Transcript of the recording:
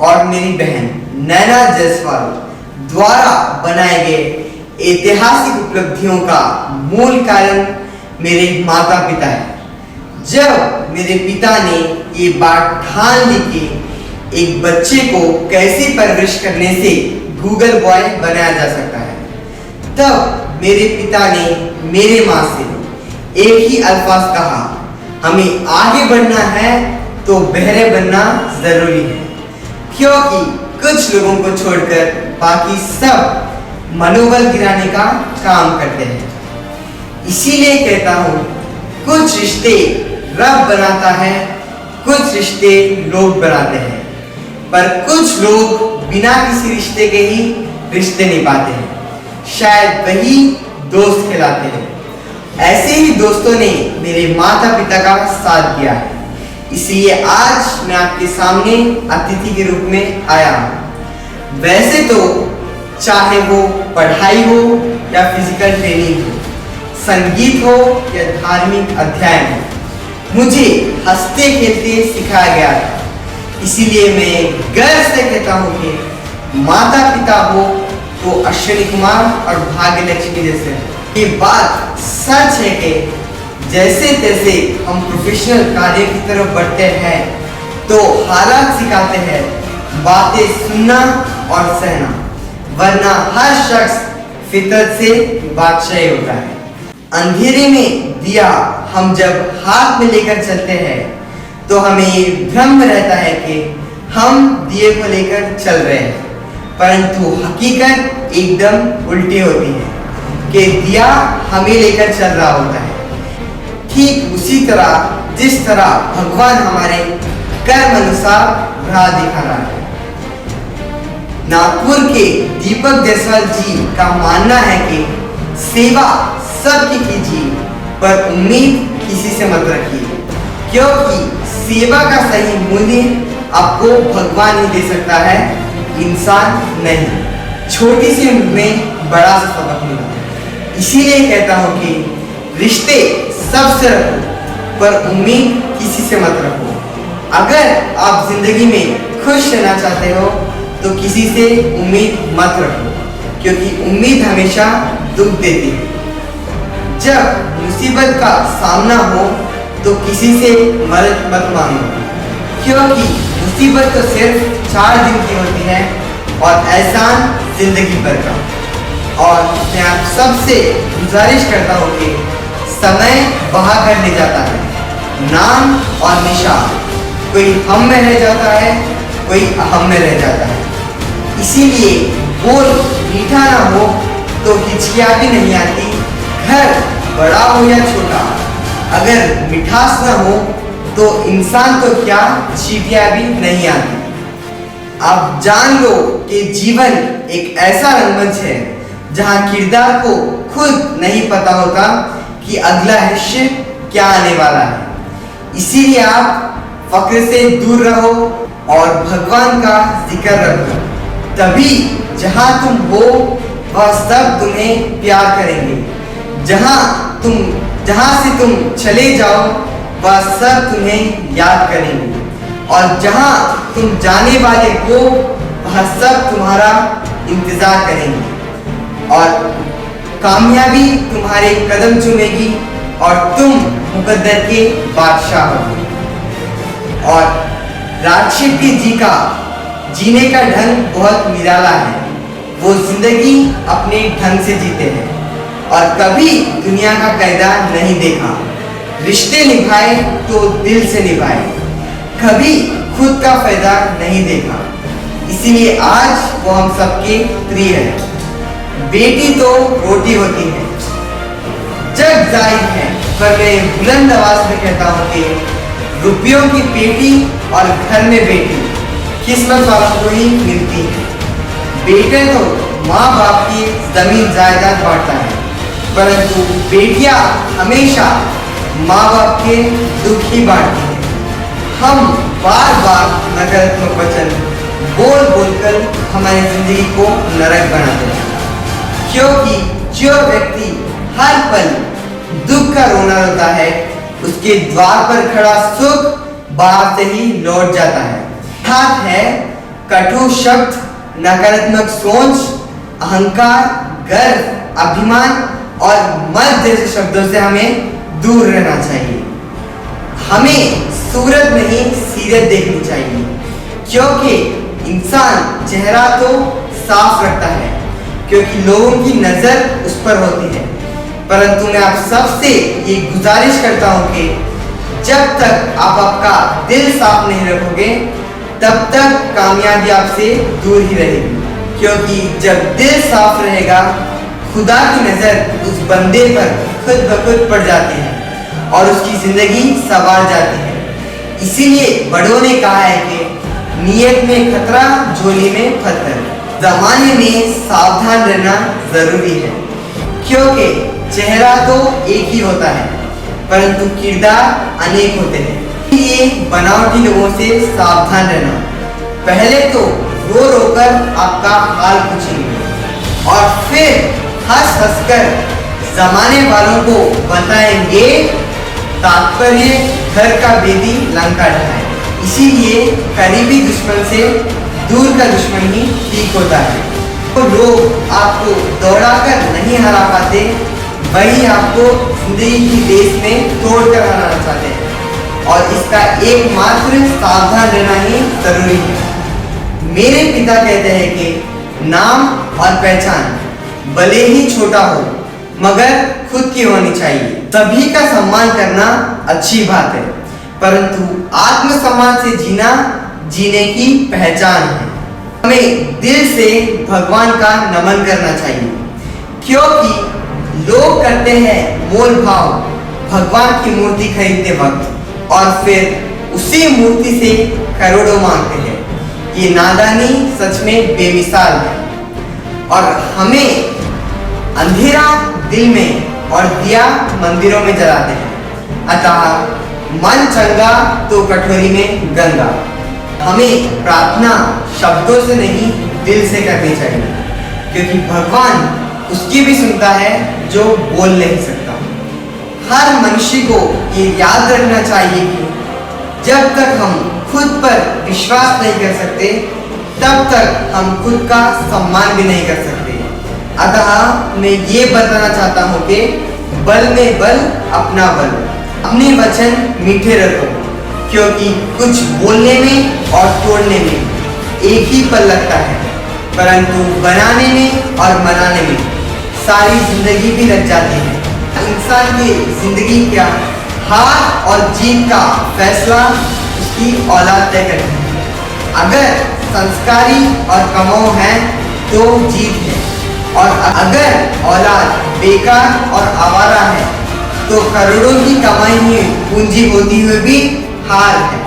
और मेरी बहन नैना जायसवाल द्वारा बनाए गए ऐतिहासिक उपलब्धियों का मूल कारण मेरे माता पिता है। जब मेरे पिता ने ये बात ठान ली कि एक बच्चे को कैसे परवरिश करने से गूगल बॉय बनाया जा सकता है, तब मेरे पिता ने मेरे माँ से एक ही अल्फाज कहा, हमें आगे बढ़ना है तो बहरे बनना जरूरी है, क्योंकि कुछ लोगों को छोड़कर बाकी सब मनोबल गिराने का काम करते हैं। इसीलिए कहता हूँ, कुछ रिश्ते रब बनाता है, कुछ रिश्ते लोग बनाते हैं, पर कुछ लोग बिना किसी रिश्ते के ही रिश्ते निभाते हैं, शायद वही दोस्त कहलाते हैं। ऐसे ही दोस्तों ने मेरे माता पिता का साथ दिया है, इसलिए आज मैं आपके सामने अतिथि के रूप में आया हूँ। वैसे तो चाहे वो पढ़ाई हो या फिजिकल ट्रेनिंग हो, संगीत हो या धार्मिक अध्ययन हो, मुझे हंसते खेलते सिखाया गया था। इसीलिए मैं गर्व से कहता हूँ कि माता पिता हो तो अश्विनी कुमार और भाग्य लक्ष्मी जैसे। ये बात सच है कि जैसे तैसे हम प्रोफेशनल कार्य की तरफ बढ़ते हैं तो हालात सिखाते हैं बातें सुनना और सहना, वरना हर शख्स फितरत से बादशाही होता है। अंधेरे में दिया हम जब हाथ में लेकर चलते हैं तो हमें ये भ्रम रहता है कि हम दिए को लेकर चल रहे हैं, परंतु हकीकत एकदम उल्टी होती है कि दिया हमें लेकर चल रहा होता है। ठीक उसी तरह जिस तरह भगवान हमारे कर्म अनुसार राह दिखा रहा है। नागपुर के दीपक जायसवाल जी का मानना है कि सेवा सबकी कीजिए, पर उम्मीद किसी से मत रखिए, क्योंकि सेवा का सही मूल्य आपको भगवान ही दे सकता है, इंसान नहीं। छोटी सी उम्र में बड़ा सा सबक मिला। इसीलिए कहता हूँ कि रिश्ते सबसे रखो, पर उम्मीद किसी से मत रखो। अगर आप जिंदगी में खुश रहना चाहते हो तो किसी से उम्मीद मत रखो, क्योंकि उम्मीद हमेशा दुख देती है। जब मुसीबत का सामना हो तो किसी से मदद मत मांगो, क्योंकि मुसीबत तो सिर्फ 4 दिन की होती है और एहसान जिंदगी भर का। और मैं आप सबसे गुजारिश करता हूँ कि समय बहा कर ले जाता है, नाम और निशान, कोई हम में रह जाता है, कोई अहम में रह जाता है। इसीलिए बोल मीठा ना हो तो हिचकियाँ भी नहीं आती, घर बड़ा हो या छोटा, अगर मिठास ना हो तो इंसान तो क्या चींटियाँ भी नहीं आती। आप जान लो कि जीवन एक ऐसा रंगमंच है जहाँ किरदार को खुद नहीं पता होता कि अगला हिस्से क्या आने वाला है। इसीलिए आप फक्र से दूर रहो और भगवान का जिक्र रखो, तभी जहाँ तुम हो वह सब तुम्हें प्यार करेंगे। जहाँ से तुम चले जाओ वह सब तुम्हें याद करेंगे, और जहाँ तुम जाने वाले हो वह सब तुम्हारा इंतजार करेंगे, और कामयाबी तुम्हारे कदम चूमेगी और तुम मुकद्दर के बादशाह होगे। और राज शेट्टी जी का जीने का ढंग बहुत निराला है। वो जिंदगी अपने ढंग से जीते हैं और कभी दुनिया का कायदा नहीं देखा। रिश्ते निभाए तो दिल से निभाए, कभी खुद का फायदा नहीं देखा। इसीलिए आज वो हम सबके प्रिय है। बेटी तो रोटी होती है, जग जाहिर है, पर मैं बुलंद आवाज में कहता हूँ कि रुपयों की पेटी और घर में बेटी किस्मत वालों को ही मिलती है। बेटे तो माँ बाप की जमीन जायदाद बांटता है, परंतु बेटियां हमेशा माँ बाप के दुख ही बांटती है। हम बार बार नकारात्मक वचन बोल बोलकर हमारी जिंदगी को नरक बनाते हैं, क्योंकि जो व्यक्ति हर पल दुख का रोना रोता है उसके द्वार पर खड़ा सुख बाहर से ही लौट जाता है। हाथ है कटु शब्द, नकारात्मक सोच, अहंकार, गर्व, अभिमान और मद जैसे शब्दों से हमें दूर रहना चाहिए। हमें सूरत नहीं सीरत देखनी चाहिए, क्योंकि इंसान चेहरा तो साफ रखता है क्योंकि लोगों की नजर उस पर होती है, परंतु मैं आप सबसे ये गुजारिश करता हूं कि जब तक आप आपका दिल साफ नहीं रखोगे तब तक कामयाबी आपसे दूर ही रहेगी, क्योंकि जब दिल साफ रहेगा खुदा की नजर उस बंदे पर खुद ब खुद पड़ जाती है और उसकी जिंदगी संवार जाती है। इसीलिए बड़ों ने कहा है कि नियत में खतरा, झोली में पत्थर। जमाने में सावधान रहना जरूरी है, क्योंकि चेहरा तो एक ही होता है परंतु किरदार अनेक होते हैं। इसलिए बनावटी लोगों से सावधान रहना। पहले तो रो रो कर आपका हाल पूछेंगे और फिर हंस हंस कर जमाने वालों को बताएंगे, तात्पर्य घर का बेदी लंका ढाए। इसीलिए करीबी दुश्मन से दूर का दुश्मन ही ठीक होता है। तो लोग आपको दौड़ाकर नहीं हरा पाते, वही आपको जिंदगी की रेस में तोड़कर हराना चाहते हैं और इसका एकमात्र सावधान रहना ही जरूरी है। मेरे पिता कहते हैं कि नाम और पहचान भले ही छोटा हो मगर खुद की होनी चाहिए। सभी का सम्मान करना अच्छी बात है, परंतु आत्मसम्मान से जीना जीने की पहचान है। हमें दिल से भगवान का नमन करना चाहिए, क्योंकि लोग करते हैं मोल भाव भगवान की मूर्ति खरीदते वक्त और फिर उसी मूर्ति से करोड़ों मांगते हैं। ये नादानी सच में बेमिसाल है और हमें अंधेरा दिल में और दिया मंदिरों में जलाते हैं। अतः मन चंगा तो कटोरी में गंगा। हमें प्रार्थना शब्दों से नहीं दिल से करनी चाहिए, क्योंकि भगवान उसकी भी सुनता है जो बोल नहीं सकता। हर मनुष्य को ये याद रखना चाहिए कि जब तक हम खुद पर विश्वास नहीं कर सकते तब तक हम खुद का सम्मान भी नहीं कर सकते। अतः मैं ये बताना चाहता हूँ कि बल में बल अपना बल, अपने वचन मीठे रखो, क्योंकि कुछ बोलने में और तोड़ने में एक ही पल लगता है, परंतु बनाने में और मनाने में सारी जिंदगी भी लग जाती है। इंसान की जिंदगी क्या हार और जीत का फैसला उसकी औलाद तय करती है। अगर संस्कारी और कमाऊ है तो जीत है, और अगर औलाद बेकार और आवारा है तो करोड़ों की कमाई में पूंजी होती हुई भी हार है।